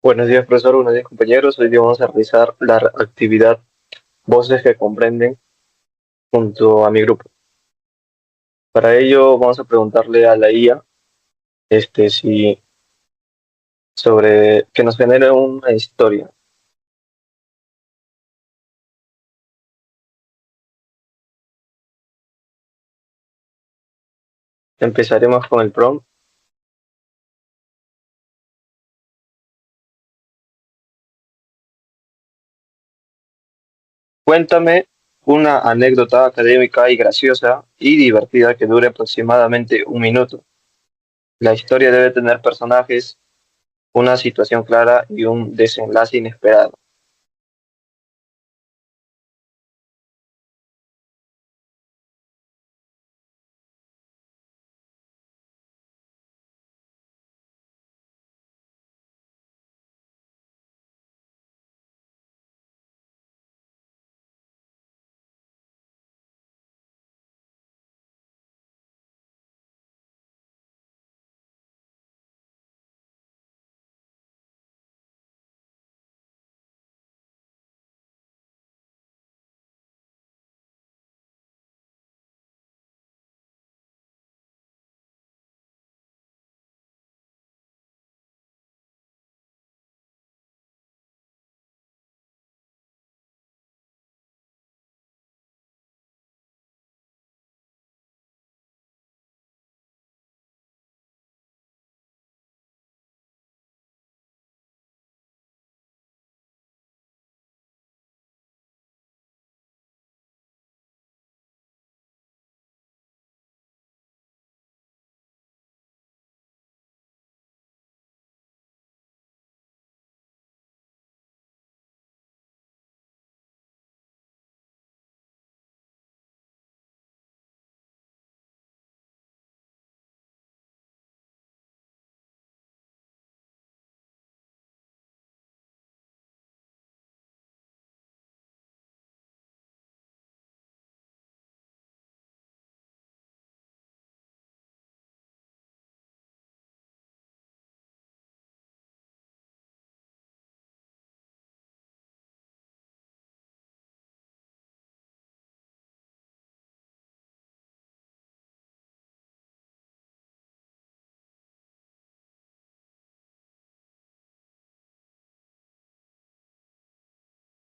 Buenos días, profesor. Buenos días, compañeros. Hoy día vamos a realizar la actividad Voces que comprenden junto a mi grupo. Para ello, vamos a preguntarle a la IA si sobre que nos genere una historia. Empezaremos con el prompt. Cuéntame una anécdota académica y graciosa y divertida que dure aproximadamente un minuto. La historia debe tener personajes, una situación clara y un desenlace inesperado.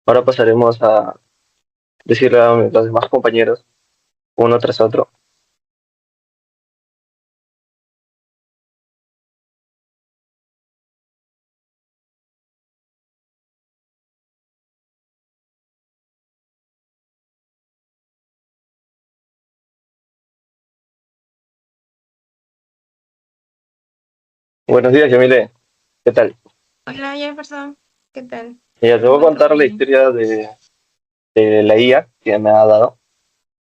Ahora pasaremos a decirle a los demás compañeros, uno tras otro. Buenos días, Yamile. ¿Qué tal? Hola Jefferson, ¿qué tal? Ya te Me voy a encuentro contar la bien. historia de la IA que me ha dado,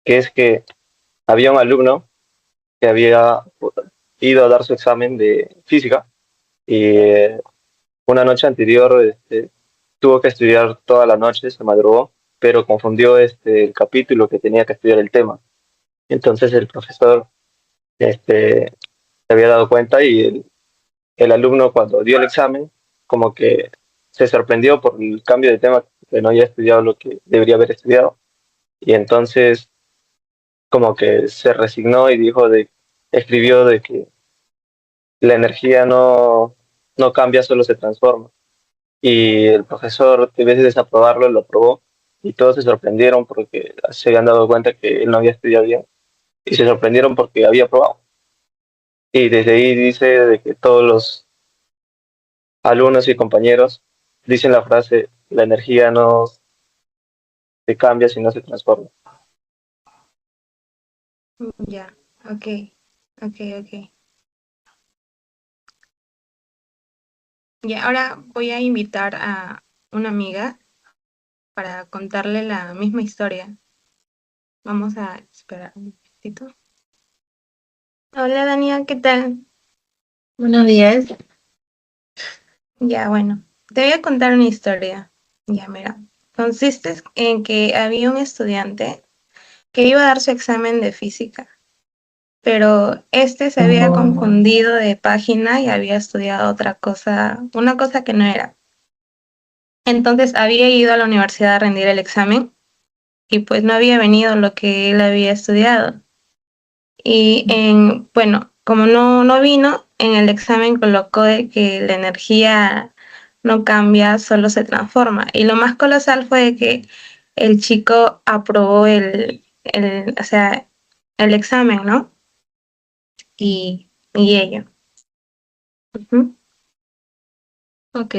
que es que había un alumno que había ido a dar su examen de física y una noche anterior tuvo que estudiar toda la noche, se madrugó, pero confundió el capítulo que tenía que estudiar el tema. Entonces el profesor se había dado cuenta y el alumno cuando dio el examen como que se sorprendió por el cambio de tema, que no había estudiado lo que debería haber estudiado. Y entonces como que se resignó y escribió de que la energía no cambia, solo se transforma. Y el profesor, en vez de desaprobarlo, lo aprobó y todos se sorprendieron porque se habían dado cuenta que él no había estudiado bien y se sorprendieron porque había aprobado. Y desde ahí dice de que todos los alumnos y compañeros dicen la frase, la energía no se cambia, sino se transforma. Ya, ok, ok. Y ahora voy a invitar a una amiga para contarle la misma historia. Vamos a esperar un momentito. Hola Daniel, ¿qué tal? Buenos días. Ya, bueno, te voy a contar una historia. Ya, mira, consiste en que había un estudiante que iba a dar su examen de física pero este se había confundido de página y había estudiado otra cosa, una cosa que no era. Entonces había ido a la universidad a rendir el examen y pues no había venido lo que él había estudiado. Y bueno, como no vino, en el examen colocó de que la energía no cambia, solo se transforma. Y lo más colosal fue de que el chico aprobó o sea, el examen, ¿no? Y ello. Ujú. Ok,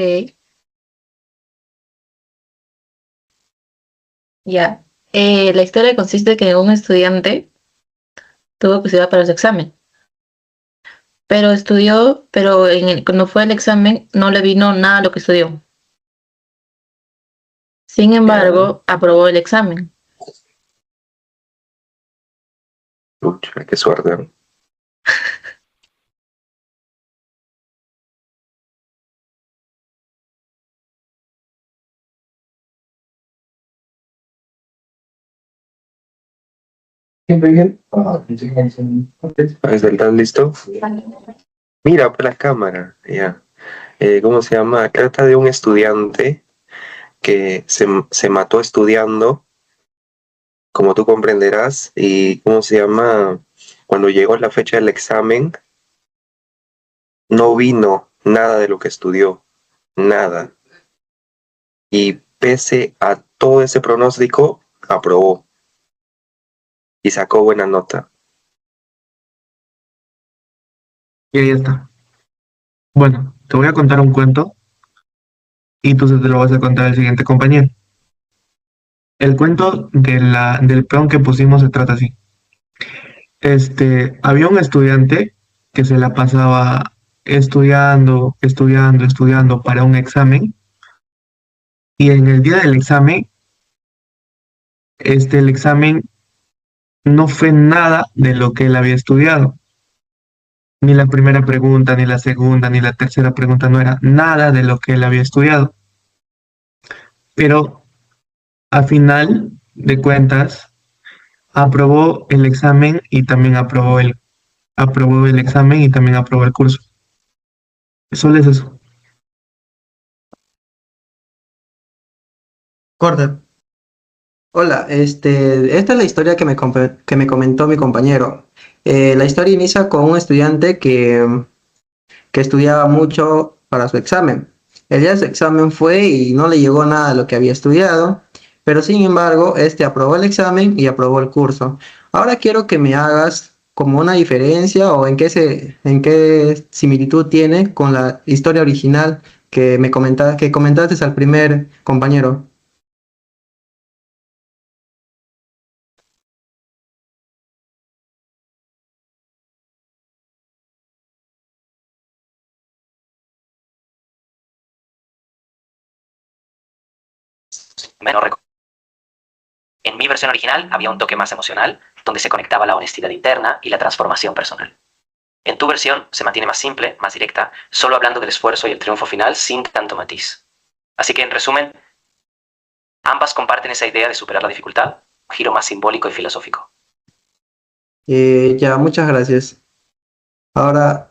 ya. La historia consiste en que un estudiante tuvo que estudiar para su examen, pero estudió, pero cuando fue al examen no le vino nada de lo que estudió. Sin embargo, aprobó el examen. Pucha, qué suerte, ¿no? ¿Estás listo? Mira, por la cámara, ya. ¿Cómo se llama? Trata de un estudiante que se mató estudiando, como tú comprenderás, y ¿cómo se llama? Cuando llegó la fecha del examen, no vino nada de lo que estudió, nada. Y pese a todo ese pronóstico, aprobó y sacó buena nota. Y ahí está. Bueno, te voy a contar un cuento y tú se te lo vas a contar al siguiente compañero. El cuento del peón que pusimos se trata así. Había un estudiante que se la pasaba estudiando para un examen y en el día del examen, el examen no fue nada de lo que él había estudiado. Ni la primera pregunta, ni la segunda, ni la tercera pregunta no era nada de lo que él había estudiado. Pero a final de cuentas, aprobó el examen y también aprobó el examen y también aprobó el curso. Solo es eso. Corta. Hola, esta es la historia que me comentó mi compañero. La historia inicia con un estudiante que estudiaba mucho para su examen. El día de su examen fue y no le llegó nada de lo que había estudiado, pero sin embargo, aprobó el examen y aprobó el curso. Ahora quiero que me hagas como una diferencia o en qué similitud tiene con la historia original que comentaste al primer compañero. En mi versión original había un toque más emocional, donde se conectaba la honestidad interna y la transformación personal. En tu versión se mantiene más simple, más directa, solo hablando del esfuerzo y el triunfo final sin tanto matiz. Así que, en resumen, ambas comparten esa idea de superar la dificultad, un giro más simbólico y filosófico. Ya, muchas gracias. Ahora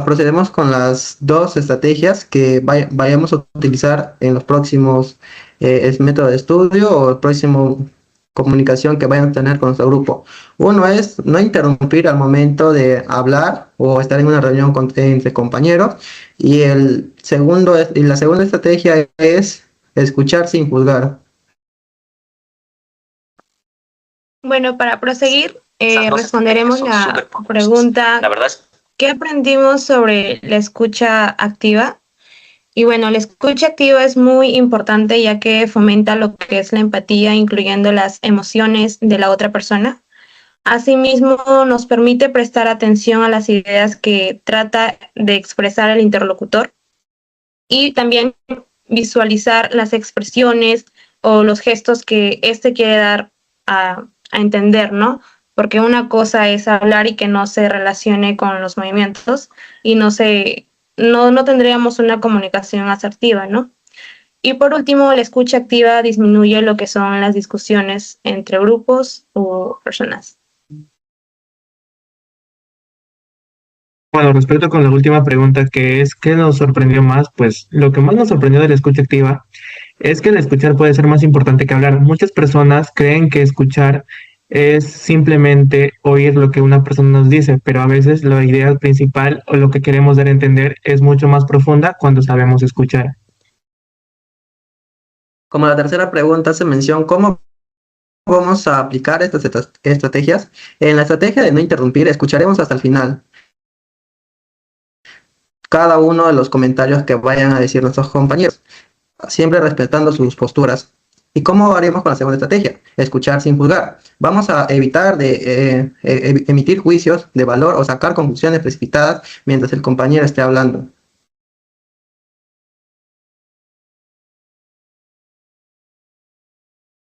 procedemos con las dos estrategias que vayamos a utilizar en los próximos métodos de estudio o el próximo comunicación que vayan a tener con nuestro grupo. Uno es no interrumpir al momento de hablar o estar en una reunión entre compañeros y la segunda estrategia es escuchar sin juzgar. Bueno, para proseguir, Esas dos responderemos estrategias son la superpoderosas. pregunta, La verdad es ¿qué aprendimos sobre la escucha activa? Y bueno, la escucha activa es muy importante ya que fomenta lo que es la empatía, incluyendo las emociones de la otra persona. Asimismo, nos permite prestar atención a las ideas que trata de expresar el interlocutor y también visualizar las expresiones o los gestos que éste quiere dar a entender, ¿no? Porque una cosa es hablar y que no se relacione con los movimientos y no tendríamos una comunicación asertiva, ¿no? Y por último, la escucha activa disminuye lo que son las discusiones entre grupos o personas. Bueno, respecto con la última pregunta, que es ¿qué nos sorprendió más? Pues lo que más nos sorprendió de la escucha activa es que el escuchar puede ser más importante que hablar. Muchas personas creen que escuchar es simplemente oír lo que una persona nos dice, pero a veces la idea principal o lo que queremos dar a entender es mucho más profunda cuando sabemos escuchar. Como la tercera pregunta hace mención, ¿cómo vamos a aplicar estas estrategias? En la estrategia de no interrumpir, escucharemos hasta el final cada uno de los comentarios que vayan a decir nuestros compañeros, siempre respetando sus posturas. ¿Y cómo haremos con la segunda estrategia? Escuchar sin juzgar. Vamos a evitar de emitir juicios de valor o sacar conclusiones precipitadas mientras el compañero esté hablando.